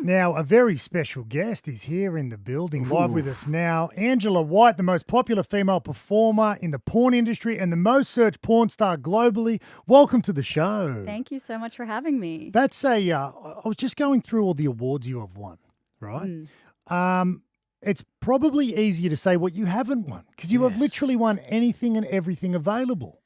Now, a very special guest is here in the building, live with us now. Angela White, the most popular female performer in the porn industry and the most searched porn star globally. Welcome to the show. Thank you so much for having me. That's I was just going through all the awards you have won, right? It's probably easier to say what you haven't won because you have literally won anything and everything available.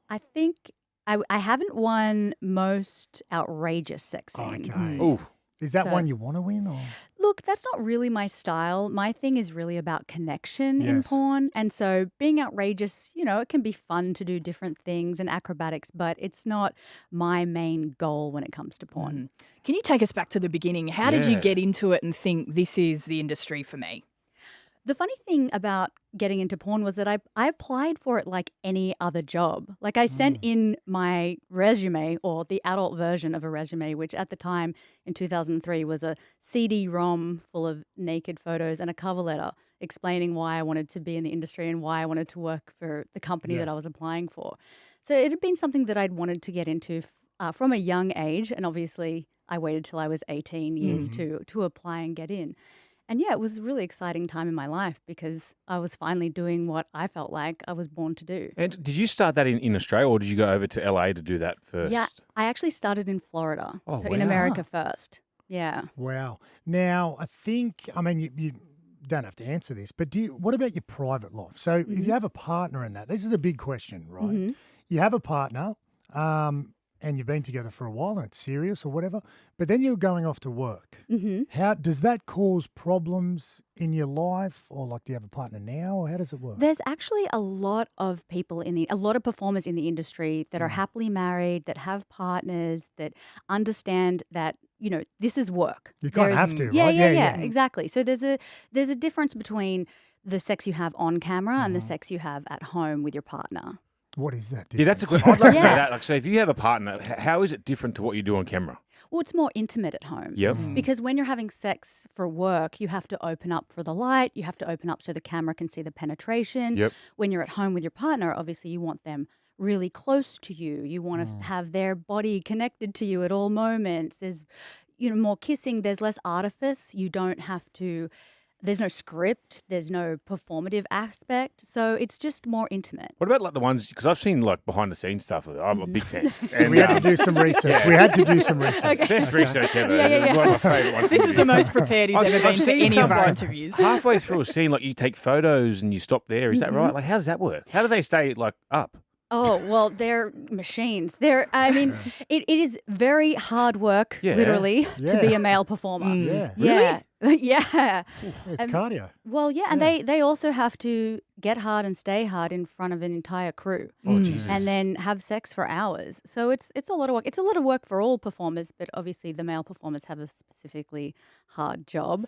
I think I haven't won most outrageous sex scene. Okay. Ooh. Is that So- one you want to win? Or? Look, that's not really my style. My thing is really about connection in Yes. porn. And so being outrageous, it can be fun to do different things and acrobatics, but it's not my main goal when it comes to porn. Can you take us back to the beginning? How did you Yeah. get into it and think this is the industry for me? The funny thing about getting into porn was that I applied for it like any other job. Like I sent in my resume or the adult version of a resume, which at the time in 2003 was a CD-ROM full of naked photos and a cover letter explaining why I wanted to be in the industry and why I wanted to work for the company that I was applying for. So it had been something that I'd wanted to get into from a young age. And obviously I waited till I was 18 years to apply and get in. And yeah, it was a really exciting time in my life because I was finally doing what I felt like I was born to do. And did you start that in Australia or did you go over to LA to do that first? Yeah, I actually started in Florida, Oh, so in wow. America first. Yeah. Wow. Now, you don't have to answer this, but what about your private life? So if you have a partner in that, this is the big question, right? You have a partner, and you've been together for a while and it's serious or whatever, but then you're going off to work. How does that cause problems in your life, or do you have a partner now, or how does it work? There's actually a lot of people a lot of performers in the industry that are happily married, that have partners, that understand that, this is work. You kind of There's- have to, Yeah, right? yeah, exactly. So there's a difference between the sex you have on camera and the sex you have at home with your partner. What is that? Yeah, that's a difference? good. I'd like to know Yeah. that. So if you have a partner, how is it different to what you do on camera? Well, it's more intimate at home. Yep. Because when you're having sex for work, you have to open up for the light. You have to open up so the camera can see the penetration. Yep. When you're at home with your partner, obviously you want them really close to you. You want to have their body connected to you at all moments. There's, more kissing. There's less artifice. You don't have to. There's no script. There's no performative aspect. So it's just more intimate. What about the ones, because I've seen behind the scenes stuff. I'm a big fan. And, We had to do some research. We had to do some research. best research ever. Yeah. One of my favourite ones. This is the most prepared he's ever been to seen any of our some, interviews. Halfway through a scene, you take photos and you stop there. Is that right? How does that work? How do they stay up? Oh, well, they're machines. It is very hard work, Yeah. literally, to be Yeah. a male performer. Yeah. Yeah. Yeah. It's cardio. Well, yeah, and they also have to get hard and stay hard in front of an entire crew. Oh, Jesus. And then have sex for hours. So it's a lot of work. It's a lot of work for all performers, but obviously the male performers have a specifically hard job.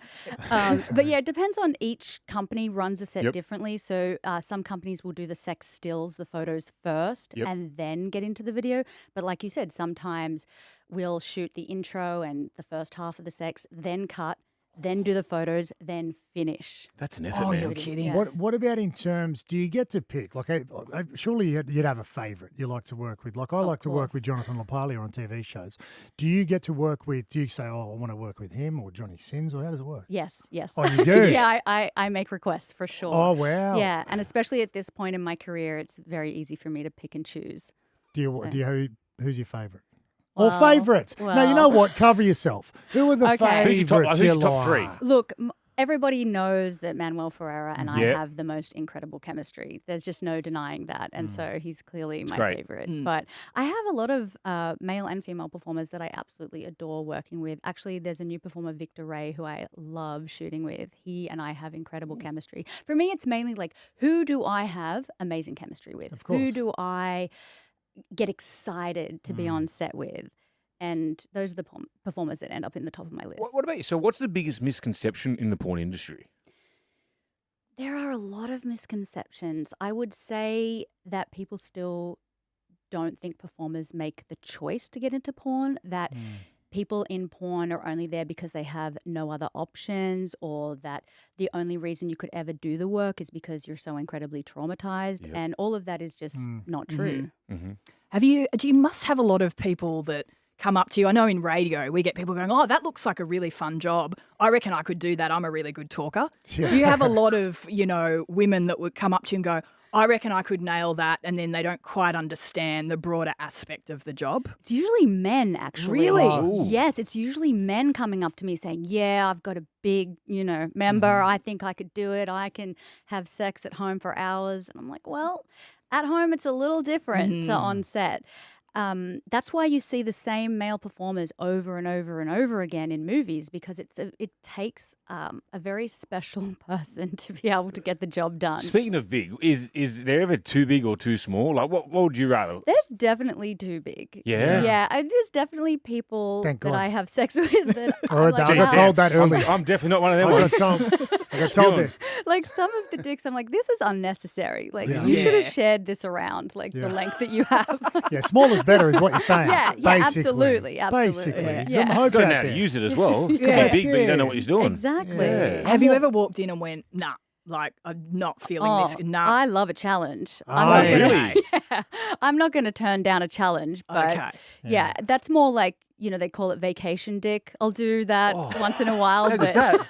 But yeah, it depends on each company runs a set Yep. differently. So some companies will do the sex stills, the photos first, Yep. and then get into the video. But like you said, sometimes we'll shoot the intro and the first half of the sex, then cut, then do the photos, then finish. That's an effort, Oh, man. you're kidding. Yeah. What about in terms? Do you get to pick? Surely you'd have a favourite you like to work with. I like to work course. with Jonathan LaPaglia on TV shows. Do you get to work with? Do you say, "Oh, I want to work with him," or Johnny Sins, or how does it work? Yes. Oh, you do? Yeah, I make requests for sure. Oh wow! Yeah, and especially at this point in my career, it's very easy for me to pick and choose. Who's your favourite? Or Well, favourites? No, you know well. what? Cover yourself. Who are the Okay. favourites? Who's your top you three? like? Look, everybody knows that Manuel Ferreira and I Yep. have the most incredible chemistry. There's just no denying that. And so he's clearly my great. favorite. But I have a lot of male and female performers that I absolutely adore working with. Actually, there's a new performer, Victor Ray, who I love shooting with. He and I have incredible chemistry. For me, it's mainly who do I have amazing chemistry with? Of course. Who do I get excited to be on set with? And those are the performers that end up in the top of my list. What about you? So what's the biggest misconception in the porn industry? There are a lot of misconceptions. I would say that people still don't think performers make the choice to get into porn, that people in porn are only there because they have no other options, or that the only reason you could ever do the work is because you're so incredibly traumatized. Yep. And all of that is just not true. Mm-hmm. Do you must have a lot of people that come up to you? I know in radio we get people going, oh, that looks like a really fun job. I reckon I could do that. I'm a really good talker. Yeah. Do you have a lot of, women that would come up to you and go, I reckon I could nail that, and then they don't quite understand the broader aspect of the job? It's usually men, actually. Really? Ooh. Yes, it's usually men coming up to me saying, yeah, I've got a big, member. I think I could do it. I can have sex at home for hours. And I'm like, well, at home it's a little different to on set. That's why you see the same male performers over and over and over again in movies, because it takes a very special person to be able to get the job done. Speaking of big, is there ever too big or too small? Like, what would you rather? There's definitely too big. Yeah? Yeah. There's definitely people Thank that God. I have sex with that Oh, I'm like, I got "Oh." told that earlier. I'm definitely not one of them I ones. got told that. Like some of the dicks, I'm like, this is unnecessary. Like Yeah. you should have Yeah. shared this around, like Yeah. the length that you have. Yeah, small is better is what you're saying. Yeah, basically. absolutely. Basically. Yeah. Some Yeah. hope Got to out know how to there. use it as well. You could Yeah. be big, but you don't know what you're doing. Exactly. Yeah. Have you ever walked in and went, nah, like I'm not feeling Oh, this? Nah. I love a challenge. Oh, I'm not gonna, really? yeah, I'm not going to turn down a challenge, but Okay. yeah, that's more like, they call it vacation dick. I'll do that once in a while. How But good's that?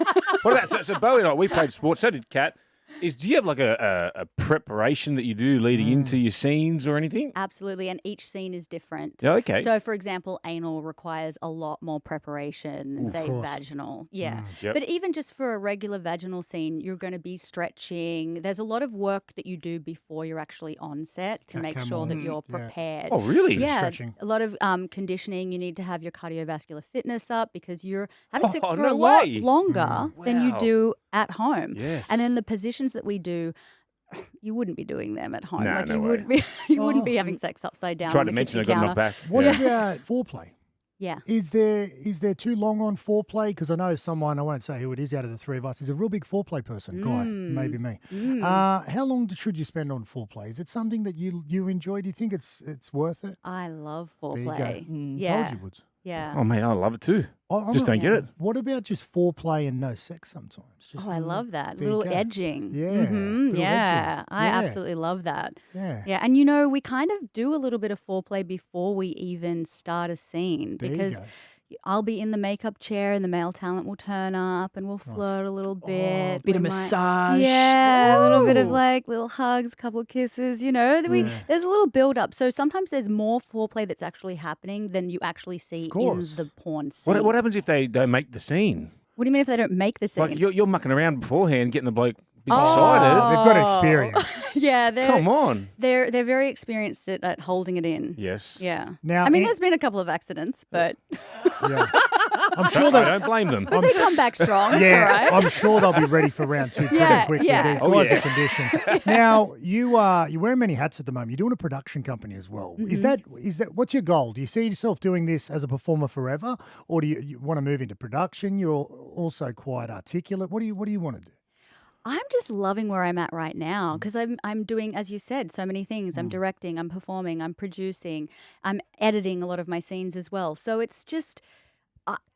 What about so Bowie and I? We played sports. So did Kat. Do you have like a preparation that you do leading into your scenes or anything? absolutely, and each scene is different. Yeah, okay. So, for example, anal requires a lot more preparation than, Of say, course. vaginal. Yeah. Yep. But even just for a regular vaginal scene, you're going to be stretching. There's a lot of work that you do before you're actually on set to Cat make cam sure on. that you're Yeah. prepared. Oh, really? Yeah, stretching. a lot of conditioning. You need to have your cardiovascular fitness up because you're having sex Oh, for no a lot way. longer than you Wow. do at home. Yes. And then the positions that we do, you wouldn't be doing them at home. Nah, like no you way. wouldn't be, you wouldn't Oh. be having sex upside down. Tried on to the mention I kitchen got knocked counter. back. What Yeah. about foreplay? Yeah. Is there too long on foreplay? Because I know someone, I won't say who it is out of the three of us, is a real big foreplay person. Guy, maybe me. How long should you spend on foreplay? Is it something that you enjoy? Do you think it's worth it? I love There you go. foreplay. Told Yeah. you would. Yeah. Oh, mate, I love it too. I'm Just not- don't get it. What about just foreplay and no sex sometimes? Just Oh, I love that. there you Little go. edging. Yeah, Mhm, little Yeah. edging. I Yeah. absolutely love that. Yeah. Yeah. And we kind of do a little bit of foreplay before we even start a scene There you because go. I'll be in the makeup chair and the male talent will turn up and we'll flirt a little bit. Bit of We might- massage. Yeah, a little bit of Ooh. like little hugs, couple of kisses, Yeah. There's a little build up. So sometimes there's more foreplay that's actually happening than you actually see in course. the porn scene. What happens if they don't make the scene? What do you mean if they don't make the scene? Like you're mucking around beforehand, getting the bloke big Oh. excited. They've got experience. yeah, Come on. they're very experienced at holding it in. Yes. Yeah. Now, I mean, in- there's been a couple of accidents, but Yeah. I'm sure I that. don't blame them. they come back strong. It's Yeah, all right. I'm sure they'll be ready for round two pretty Yeah, quickly. yeah. These Oh, guys yeah. are conditioned. Now you're wearing many hats at the moment. You're doing a production company as well. Mm-hmm. Is that what's your goal? Do you see yourself doing this as a performer forever, or do you want to move into production? You're also quite articulate. What do you want to do? I'm just loving where I'm at right now because I'm doing, as you said, so many things. I'm directing, I'm performing, I'm producing, I'm editing a lot of my scenes as well. So it's just,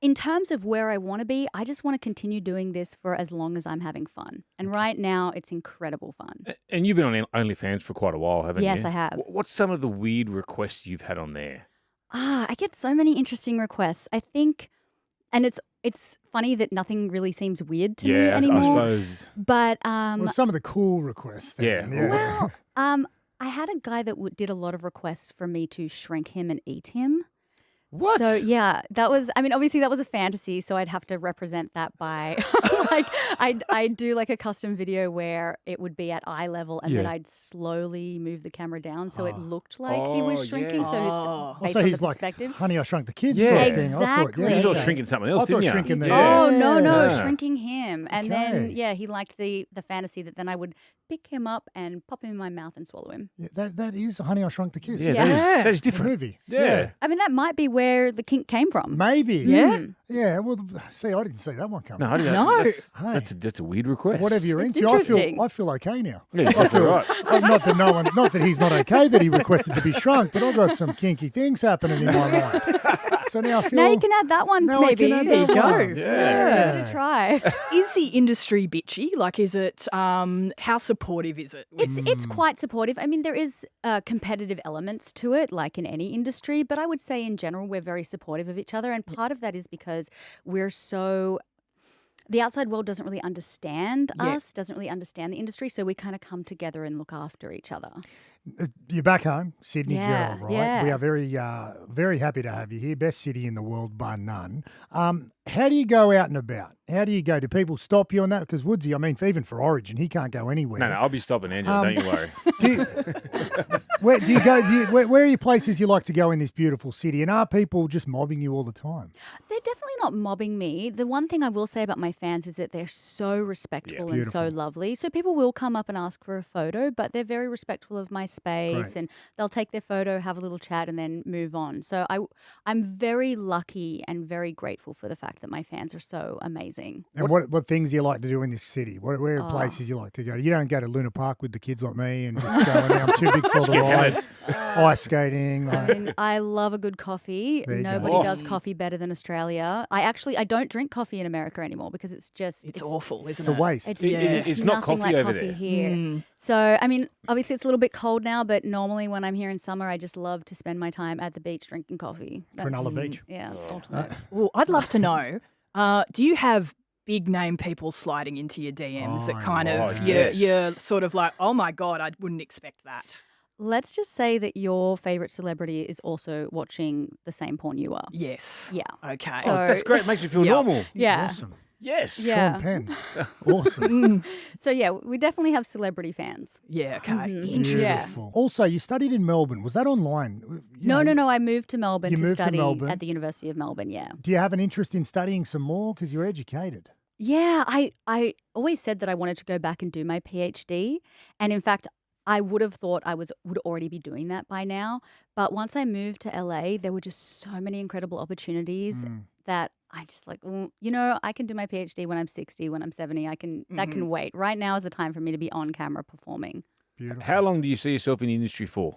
in terms of where I want to be, I just want to continue doing this for as long as I'm having fun. And right now, it's incredible fun. And you've been on OnlyFans for quite a while, haven't you? Yes, I have. What's some of the weird requests you've had on there? I get so many interesting requests. I think, and it's funny that nothing really seems weird to me Yeah, I anymore. suppose. But Well, some of the cool requests. Then. Yeah. Well, I had a guy that did a lot of requests for me to shrink him and eat him. What? So yeah, that was. I mean, obviously that was a fantasy, so I'd have to represent that by like I'd do like a custom video where it would be at eye level, and then Yeah. I'd slowly move the camera down so it Oh. looked like he was Oh, shrinking. yes. So Oh. based Also, on he's the like, perspective. Honey, I Shrunk the Kids. Yeah. Sort of thing. I thought, Exactly. You thought okay. shrinking something I else, thought didn't you? shrinking the- Oh no, Yeah. shrinking him, and then Okay. yeah, he liked the fantasy that then I would pick him up and pop him in my mouth and swallow him. Yeah, that is Honey, I Shrunk the Kids. Yeah, Yeah. that is The different. movie. Yeah. I mean, that might be where the kink came from. Maybe. Yeah. Yeah. Well, see, I didn't see that one coming. No, I didn't. No. That's a weird request. Whatever you're It's into, I interesting. feel okay now. Yeah, you said right. Not that he's not okay that he requested to be shrunk, but I've got some kinky things happening in my life. So now I feel. Now you can add that one, Now I maybe. can add There you that go. one. Yeah. Give it a try. Is the industry bitchy? Like, is it, how supportive is it? It's quite supportive. I mean, there is competitive elements to it, like in any industry, but I would say in general we're very supportive of each other, and part of that is because we're so. The outside world doesn't really understand us, doesn't really understand the industry, so we kind of come together and look after each other. You're back home, Sydney Yeah, girl, right? yeah. We are very, very happy to have you here. Best city in the world, bar none. How do you go out and about? How do you go? Do people stop you on that? Because Woodsy, I mean, even for Origin, he can't go anywhere. No, I'll be stopping Angela. Don't you worry. Do you, where do you go? Where are your places you like to go in this beautiful city? And are people just mobbing you all the time? They're definitely not mobbing me. The one thing I will say about my fans is that they're so respectful and so Beautiful. lovely. So people will come up and ask for a photo, but they're very respectful of my space Great. and they'll take their photo, have a little chat, and then move on. So I'm very lucky and very grateful for the fact that my fans are so amazing. And what things do you like to do in this city? Where are Oh. places you like to go? You don't go to Luna Park with the kids like me and just go, I'm too big for the Get rides. Ice skating. I Like, mean, I love a good coffee. There you go. Nobody Oh. does coffee better than Australia. I don't drink coffee in America anymore because it's just It's awful, isn't it's a it? waste. It's, It's not nothing coffee like over coffee there. here. Mm. So, I mean, obviously it's a little bit cold now, but normally when I'm here in summer, I just love to spend my time at the beach drinking coffee. Cronulla That's- Beach. Yeah, it's ultimate. Well, I'd love to know, do you have big name people sliding into your DMs that Oh, kind of yes. you're sort of like, oh my God, I wouldn't expect that. Let's just say that your favorite celebrity is also watching the same porn you are. Yes. Yeah. Okay. So- That's great. Makes you feel Yeah. normal. Yeah. Awesome. Yes. Yeah. Sean Penn. Awesome. So, yeah, we definitely have celebrity fans. Yeah, okay. Mhm. Interesting. Yeah. Beautiful. Also, you studied in Melbourne. Was that online? You No, know, no. I moved to Melbourne You to moved to study Melbourne. at the University of Melbourne, yeah. Do you have an interest in studying some more? Because you're educated. Yeah, I always said that I wanted to go back and do my PhD. And in fact, I would have thought I would already be doing that by now. But once I moved to LA, there were just so many incredible opportunities that I just like, I can do my PhD when I'm 60, when I'm 70. That can wait. Right now is the time for me to be on camera performing. Beautiful. How long do you see yourself in the industry for?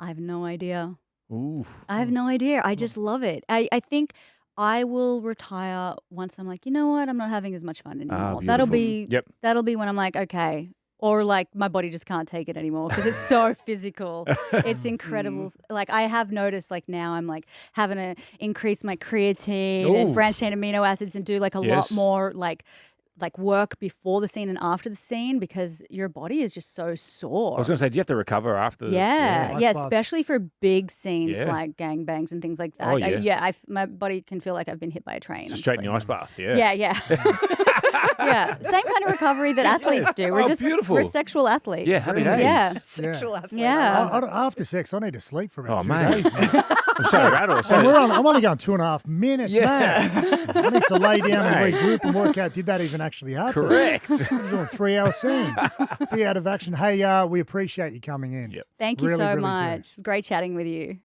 I have no idea. Ooh. I have no idea. I just love it. I think I will retire once I'm like, you know what? I'm not having as much fun anymore. That'll beautiful. be Yep. that'll be when I'm like, okay. Or like my body just can't take it anymore because it's so physical. It's incredible. Like I have noticed like now I'm like having to increase my creatine Ooh. and branched chain amino acids and do like a lot Yes. more like work before the scene and after the scene because your body is just so sore. I was going to say, do you have to recover after? Yeah, ice yeah, baths. especially for big scenes Yeah. like gangbangs and things like that. Oh, yeah. My body can feel like I've been hit by a train. It's I'm a just straight in the like, ice bath. Yeah. Yeah, yeah. Same kind of recovery that athletes do. We're Oh, just beautiful. we're sexual athletes. Yeah, happy Yeah. days. Yeah. Sexual athlete. Yeah. After sex, I need to sleep for about Oh, 2 mate. days. Man. I'm sorry, Rattle. And Sorry. I'm only going 2.5 minutes Yeah. max. I need to lay down and Mate. regroup and work out, did that even actually happen? Correct. I'm doing a 3-hour scene. Be out of action. Hey, we appreciate you coming in. Yep. Thank you Really, so really do. much. It's great chatting with you.